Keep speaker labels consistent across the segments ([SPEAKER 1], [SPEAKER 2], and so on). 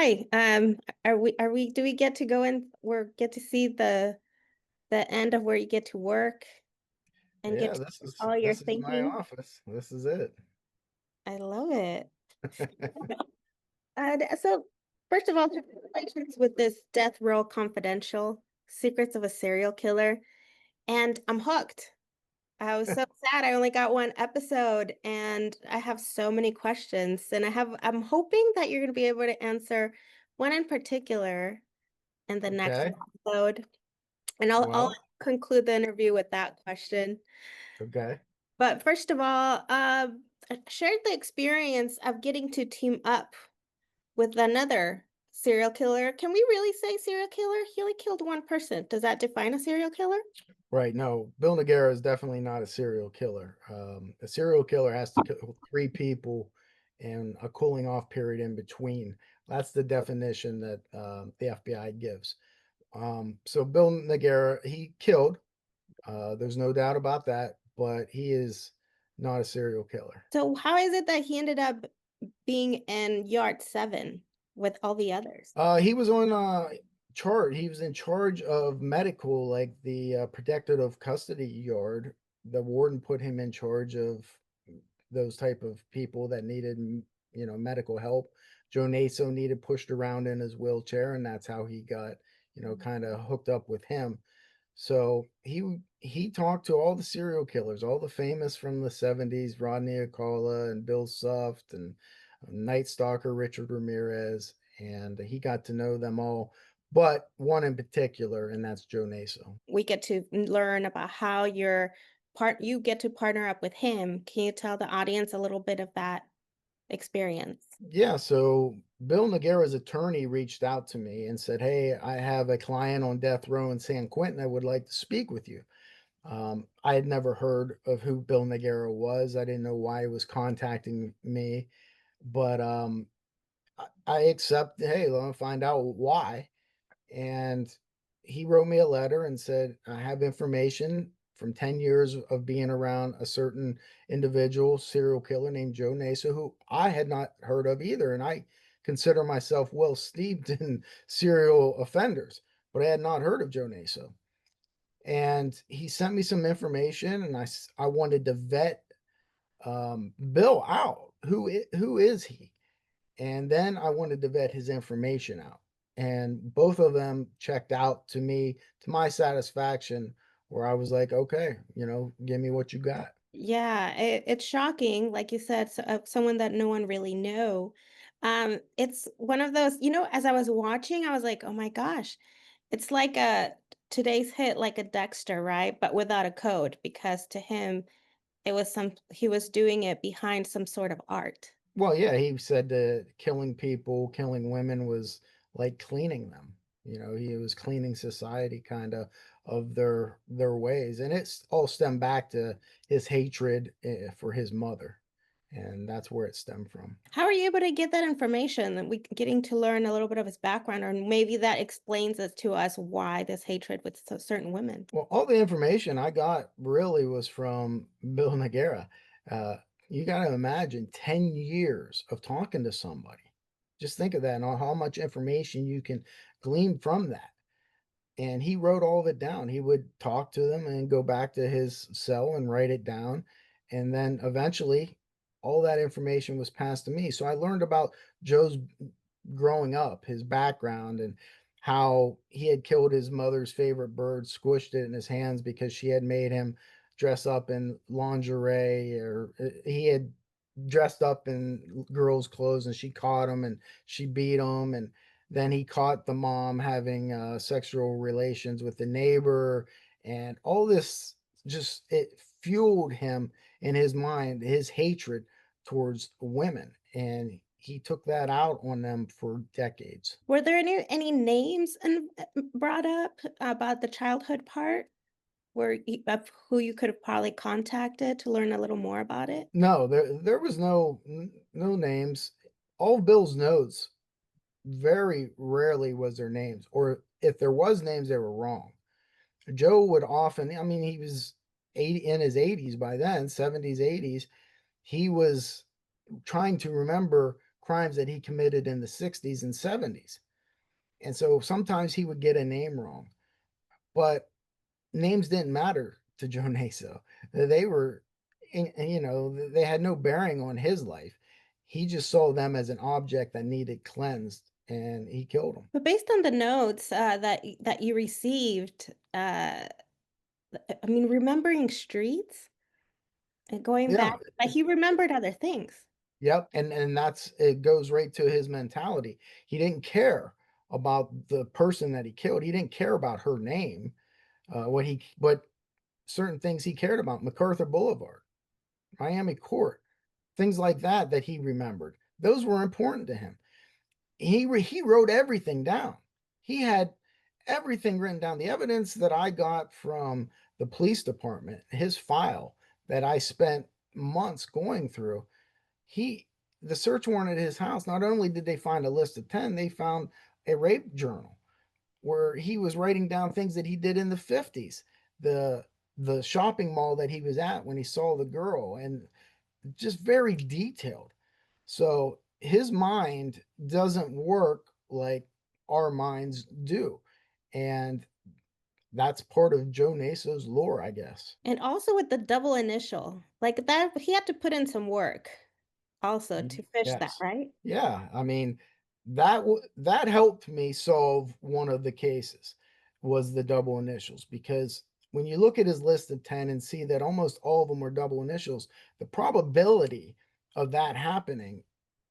[SPEAKER 1] hi. Do we get to go in, get to see the end of where you get to work and get
[SPEAKER 2] Yeah,
[SPEAKER 1] to
[SPEAKER 2] this
[SPEAKER 1] do
[SPEAKER 2] is
[SPEAKER 1] all your
[SPEAKER 2] this is my
[SPEAKER 1] thinking?
[SPEAKER 2] office. This is it.
[SPEAKER 1] I love it. So, first of all, congratulations with this Death Row Confidential: Secrets of a Serial Killer, and I'm hooked. I was so sad I only got one episode, and I have so many questions, and I'm hoping that you're going to be able to answer one in particular in the next
[SPEAKER 2] Okay.
[SPEAKER 1] episode. And I'll
[SPEAKER 2] Well,
[SPEAKER 1] conclude the interview with that question.
[SPEAKER 2] okay.
[SPEAKER 1] But first of all, I shared the experience of getting to team up with another serial killer. Can we really say serial killer? He only killed one person. Does that define a serial killer?
[SPEAKER 2] Right. No, Bill Noguera is definitely not a serial killer. A serial killer has to kill three people and a cooling off period in between. That's the definition that the FBI gives. So Bill Noguera, he killed. There's no doubt about that, but he is not a serial killer.
[SPEAKER 1] So how is it that he ended up being in yard 7 with all the others?
[SPEAKER 2] He was on charge. He was in charge of medical, like the protective custody yard. The warden put him in charge of those type of people that needed, medical help. Joe Naso needed pushed around in his wheelchair, and that's how he got, kind of hooked up with him. So he talked to all the serial killers, all the famous from the 70s, Rodney Acala and Bill Suft and Night Stalker Richard Ramirez, and he got to know them all, but one in particular, and that's Joe Naso.
[SPEAKER 1] We get to learn about how you get to partner up with him. Can you tell the audience a little bit of that experience?
[SPEAKER 2] Yeah, so Bill Noguera's attorney reached out to me and said, "Hey, I have a client on death row in San Quentin. I would like to speak with you." I had never heard of who Bill Noguera was. I didn't know why he was contacting me, but I accept. Hey, let me find out why. And he wrote me a letter and said, I have information from 10 years of being around a certain individual serial killer named Joe Naso, who I had not heard of either. And I consider myself well steeped in serial offenders, but I had not heard of Joe Naso. And he sent me some information, and I wanted to vet Bill out. Who is he? And then I wanted to vet his information out. And both of them checked out to me, to my satisfaction, where I was like, okay, give me what you got.
[SPEAKER 1] Yeah, it's shocking, like you said, someone that no one really know. It's one of those, as I was watching, I was like, oh my gosh, it's like a today's hit, like a Dexter, right? But without a code, because to him, he was doing it behind some sort of art.
[SPEAKER 2] Well, yeah, he said that killing people, killing women was like cleaning them. He was cleaning society kind of their ways, and it's all stemmed back to his hatred for his mother, and that's where it stemmed from.
[SPEAKER 1] How are you able to get that information? And we getting to learn a little bit of his background, or maybe that explains it to us why this hatred with certain women.
[SPEAKER 2] Well, all the information I got really was from Bill Naggera. Uh, you got to imagine 10 years of talking to somebody. Just think of that and how much information you can glean from that. And he wrote all of it down. He would talk to them and go back to his cell and write it down. And then eventually, all that information was passed to me. So I learned about Joe's growing up, his background, and how he had killed his mother's favorite bird, squished it in his hands because she had made him dress up in lingerie, or he had dressed up in girls' clothes and she caught him and she beat him. And then he caught the mom having sexual relations with the neighbor, and all this just it fueled him in his mind, his hatred towards women, and he took that out on them for decades.
[SPEAKER 1] Were there any names brought up about the childhood part of who you could have probably contacted to learn a little more about it?
[SPEAKER 2] No, there was no names. All of Bill's notes, very rarely was there names, or if there was names, they were wrong. Joe would often, I mean, he was 80 in his 80s by then, 70s, 80s. He was trying to remember crimes that he committed in the 60s and 70s. And so sometimes he would get a name wrong, but names didn't matter to Joe Naso. They were, they had no bearing on his life. He just saw them as an object that needed cleansed, and he killed them.
[SPEAKER 1] But based on the notes that you received, I mean, remembering streets and going
[SPEAKER 2] Yeah,
[SPEAKER 1] back, like he remembered other things.
[SPEAKER 2] yep, and that's it goes right to his mentality. He didn't care about the person that he killed. He didn't care about her name. But certain things he cared about, MacArthur Boulevard, Miami Court, things like that that he remembered. Those were important to him. He wrote everything down. He had everything written down. The evidence that I got from the police department, his file that I spent months going through, he the search warrant at his house, not only did they find a list of 10, they found a rape journal where he was writing down things that he did in the 50s, the the shopping mall that he was at when he saw the girl, and just very detailed. So his mind doesn't work like our minds do. And that's part of Joe Naso's lore, I guess.
[SPEAKER 1] And also with the double initial, like that, he had to put in some work also to fish that,
[SPEAKER 2] Yes.
[SPEAKER 1] right?
[SPEAKER 2] Yeah, I mean, that helped me solve one of the cases, was the double initials, because when you look at his list of 10 and see that almost all of them were double initials, the probability of that happening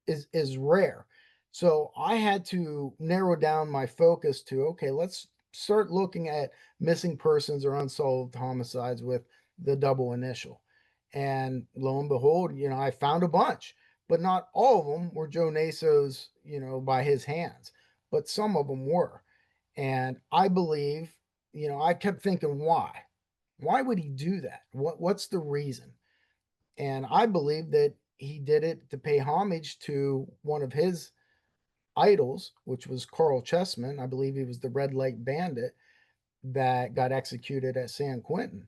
[SPEAKER 2] is rare. So I had to narrow down my focus to, okay, let's start looking at missing persons or unsolved homicides with the double initial. And lo and behold, I found a bunch, but not all of them were Joe Naso's, by his hands, but some of them were. And I believe, I kept thinking, why? Why would he do that? What's the reason? And I believe that he did it to pay homage to one of his idols, which was Carl Chessman. I believe he was the red light bandit that got executed at San Quentin.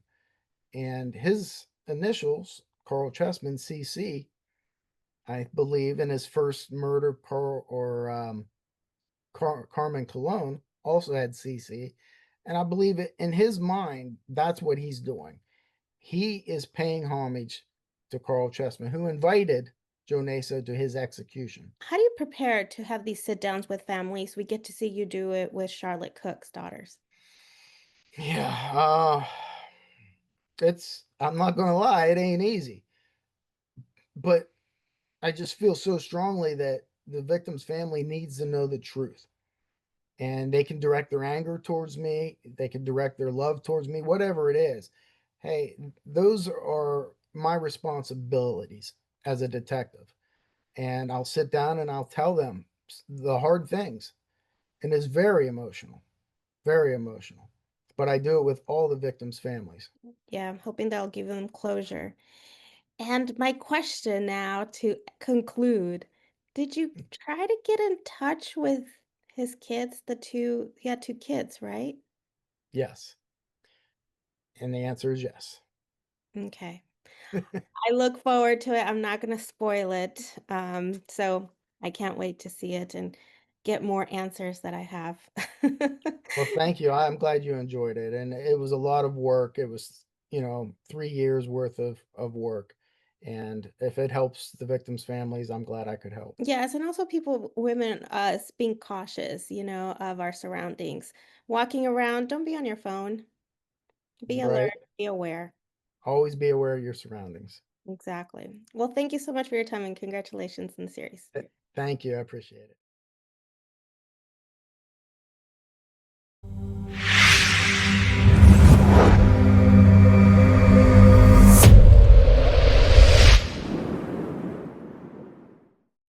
[SPEAKER 2] And his initials, Carl Chessman, CC, I believe in his first murder, Carmen Cologne also had CC. And I believe in his mind, that's what he's doing. He is paying homage to Carl Chessman, who invited Joe Naso to his execution.
[SPEAKER 1] How do you prepare to have these sit downs with families? We get to see you do it with Charlotte Cook's daughters.
[SPEAKER 2] Yeah, I'm not gonna lie, it ain't easy. But I just feel so strongly that the victim's family needs to know the truth. And they can direct their anger towards me, they can direct their love towards me, whatever it is. Hey, those are my responsibilities as a detective. And I'll sit down and I'll tell them the hard things. And it's very emotional, very emotional. But I do it with all the victims' families.
[SPEAKER 1] Yeah, I'm hoping that'll give them closure. And my question now to conclude, did you try to get in touch with his kids? He had two kids, right?
[SPEAKER 2] Yes. And the answer is yes.
[SPEAKER 1] Okay. I look forward to it. I'm not going to spoil it. So I can't wait to see it and get more answers that I have.
[SPEAKER 2] Well, thank you. I'm glad you enjoyed it. And it was a lot of work. It was, 3 years worth of work. And if it helps the victims' families, I'm glad I could help.
[SPEAKER 1] Yes, and also people, women, us being cautious, of our surroundings. Walking around, don't be on your phone. Be
[SPEAKER 2] Right?
[SPEAKER 1] alert, be aware.
[SPEAKER 2] Always be aware of your surroundings.
[SPEAKER 1] Exactly. Well, thank you so much for your time and congratulations in the series.
[SPEAKER 2] Thank you. I appreciate it.